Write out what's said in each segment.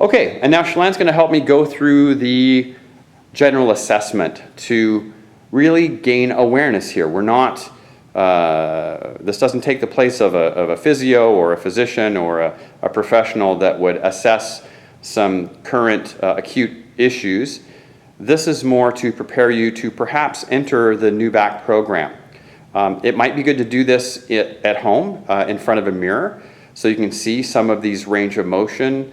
Okay, and now Shalann's going to help me go through the general assessment to really gain awareness here. We're not, this doesn't take the place of a physio or a physician or a professional that would assess some current acute issues. This is more to prepare you to perhaps enter the new back program. It might be good to do this at home in front of a mirror so you can see some of these range of motion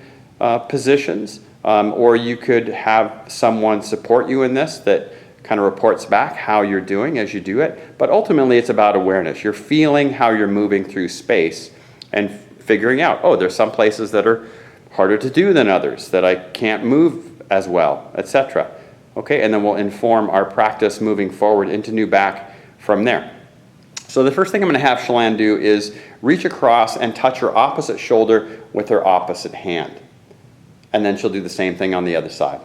positions, or you could have someone support you in this that kind of reports back how you're doing as you do it. But ultimately it's about awareness. You're feeling how you're moving through space and figuring out, oh, there's some places that are harder to do than others, that I can't move as well, etc. Okay, and then we'll inform our practice moving forward into new back from there. So the first thing I'm going to have Shalann do is reach across and touch her opposite shoulder with her opposite hand. And then she'll do the same thing on the other side.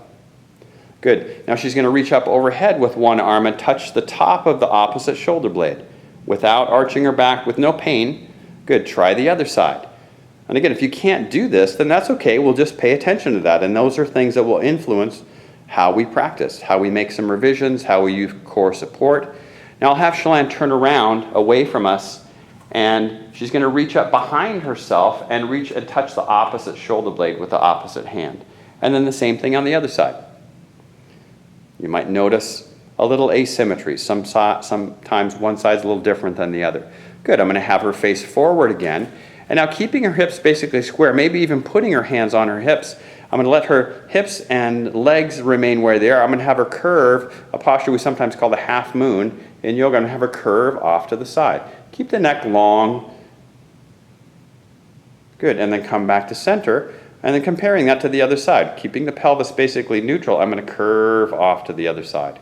Good. Now she's going to reach up overhead with one arm and touch the top of the opposite shoulder blade without arching her back, with no pain. Good. Try the other side. And again, if you can't do this, then that's okay. We'll just pay attention to that. And those are things that will influence how we practice, how we make some revisions, how we use core support. Now I'll have Shalann turn around away from us, and she's going to reach up behind herself and reach and touch the opposite shoulder blade with the opposite hand. And then the same thing on the other side. You might notice a little asymmetry. Sometimes one side's a little different than the other. Good. I'm going to have her face forward again. And now keeping her hips basically square, maybe even putting her hands on her hips, I'm going to let her hips and legs remain where they are. I'm going to have her curve, a posture we sometimes call the half moon in yoga. I'm going to have her curve off to the side. Keep the neck long. Good. And then come back to center. And then comparing that to the other side. Keeping the pelvis basically neutral, I'm going to curve off to the other side.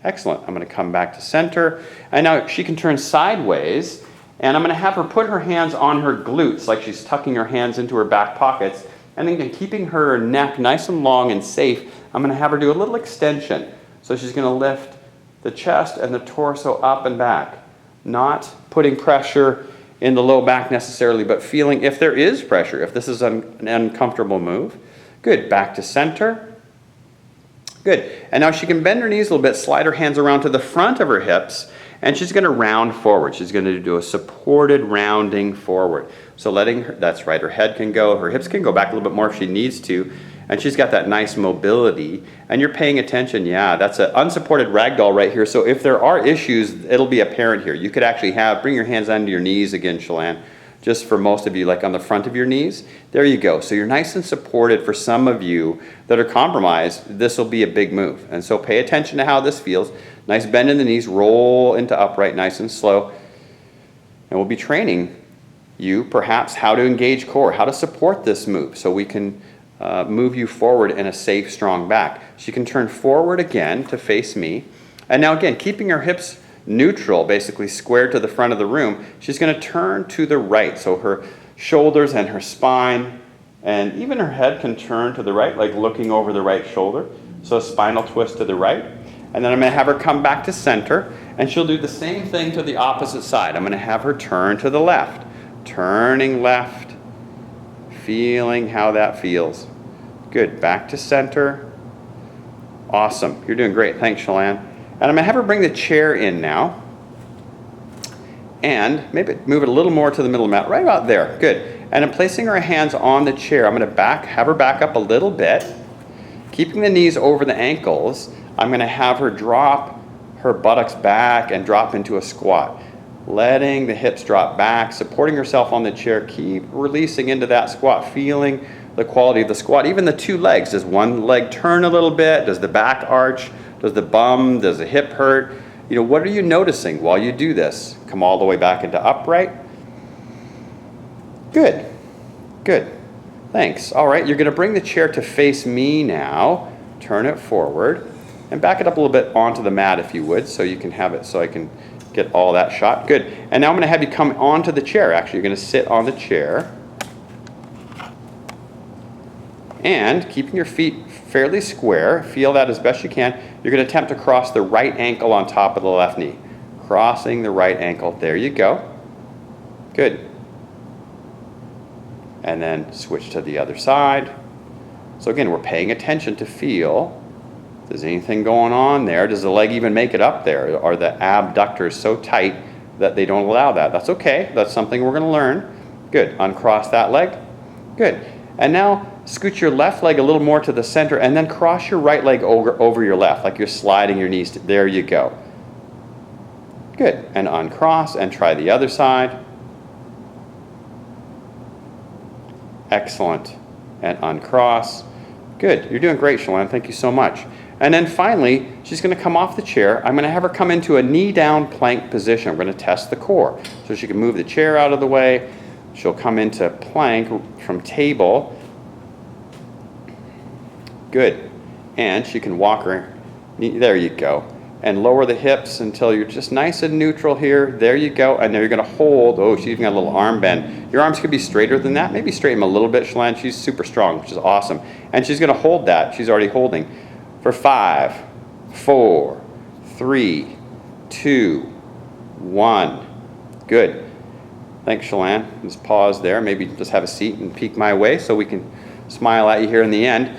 Excellent. I'm going to come back to center. And now she can turn sideways. And I'm going to have her put her hands on her glutes like she's tucking her hands into her back pockets. And then keeping her neck nice and long and safe, I'm going to have her do a little extension. So she's going to lift the chest and the torso up and back. Not putting pressure in the low back necessarily, but feeling if there is pressure, if this is an uncomfortable move. Good. Back to center. Good. And now she can bend her knees a little bit, slide her hands around to the front of her hips, and she's going to round forward. She's going to do a supported rounding forward. So letting her, that's right, her head can go, her hips can go back a little bit more if she needs to, and she's got that nice mobility. And you're paying attention, yeah, that's an unsupported ragdoll right here. So if there are issues, it'll be apparent here. You could actually bring your hands under your knees again, Shalann, just for most of you, like on the front of your knees. There you go. So you're nice and supported. For some of you that are compromised, this will be a big move. And so pay attention to how this feels. Nice bend in the knees, roll into upright nice and slow. And we'll be training you perhaps how to engage core, how to support this move so we can move you forward in a safe, strong back. She can turn forward again to face me. And now again, keeping her hips neutral, basically square to the front of the room, she's going to turn to the right. So her shoulders and her spine and even her head can turn to the right, like looking over the right shoulder. So a spinal twist to the right. And then I'm going to have her come back to center, and she'll do the same thing to the opposite side. I'm going to have her turn to the left. Turning left, feeling how that feels. Good. Back to center. Awesome. You're doing great. Thanks, Shalann. And I'm going to have her bring the chair in now. And maybe move it a little more to the middle of the mat, right about there. Good. And I'm placing her hands on the chair. I'm going to have her back up a little bit. Keeping the knees over the ankles, I'm going to have her drop her buttocks back and drop into a squat. Letting the hips drop back, supporting herself on the chair. Keep releasing into that squat, feeling the quality of the squat. Even the two legs. Does one leg turn a little bit? Does the back arch? Does the bum? Does the hip hurt? You know, what are you noticing while you do this? Come all the way back into upright. Good. Good. Thanks. All right, you're going to bring the chair to face me now. Turn it forward. And back it up a little bit onto the mat if you would, so you can have it, so I can get all that shot. Good. And now I'm going to have you come onto the chair. Actually, you're going to sit on the chair. And keeping your feet fairly square, feel that as best you can, you're going to attempt to cross the right ankle on top of the left knee. Crossing the right ankle. There you go. Good. and then switch to the other side. So again, we're paying attention to feel. If there's anything going on there, does the leg even make it up there? Are the abductors so tight that they don't allow that? That's okay, that's something we're gonna learn. Good, uncross that leg. Good, and now scoot your left leg a little more to the center and then cross your right leg over your left, like you're sliding your knees. There you go. Good, and uncross and try the other side. Excellent, and uncross. Good, you're doing great, Shalane, thank you so much. And then finally, she's gonna come off the chair. I'm gonna have her come into a knee down plank position. I'm gonna test the core. So she can move the chair out of the way. She'll come into plank from table. Good, and she can walk her, there you go. And lower the hips until you're just nice and neutral here. There you go, and now you're gonna hold, oh, she's even got a little arm bend. Your arms could be straighter than that. Maybe straighten them a little bit, Shalane. She's super strong, which is awesome. And she's gonna hold that, she's already holding. For 5, 4, 3, 2, 1. Good. Thanks, Shalane. Just pause there. Maybe just have a seat and peek my way so we can smile at you here in the end.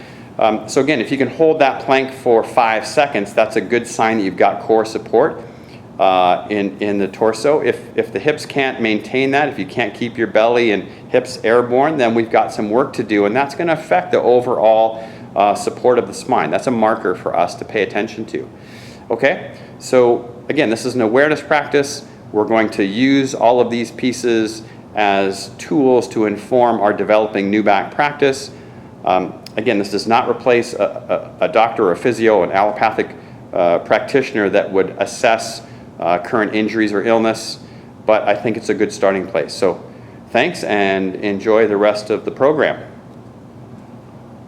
So again, if you can hold that plank for 5 seconds, that's a good sign that you've got core support in the torso. If the hips can't maintain that, if you can't keep your belly and hips airborne, then we've got some work to do, and that's going to affect the overall support of the spine. That's a marker for us to pay attention to. Okay, so again, this is an awareness practice. We're going to use all of these pieces as tools to inform our developing new back practice. Again, this does not replace a doctor or a physio, an allopathic practitioner that would assess current injuries or illness, but I think it's a good starting place. So thanks, and enjoy the rest of the program.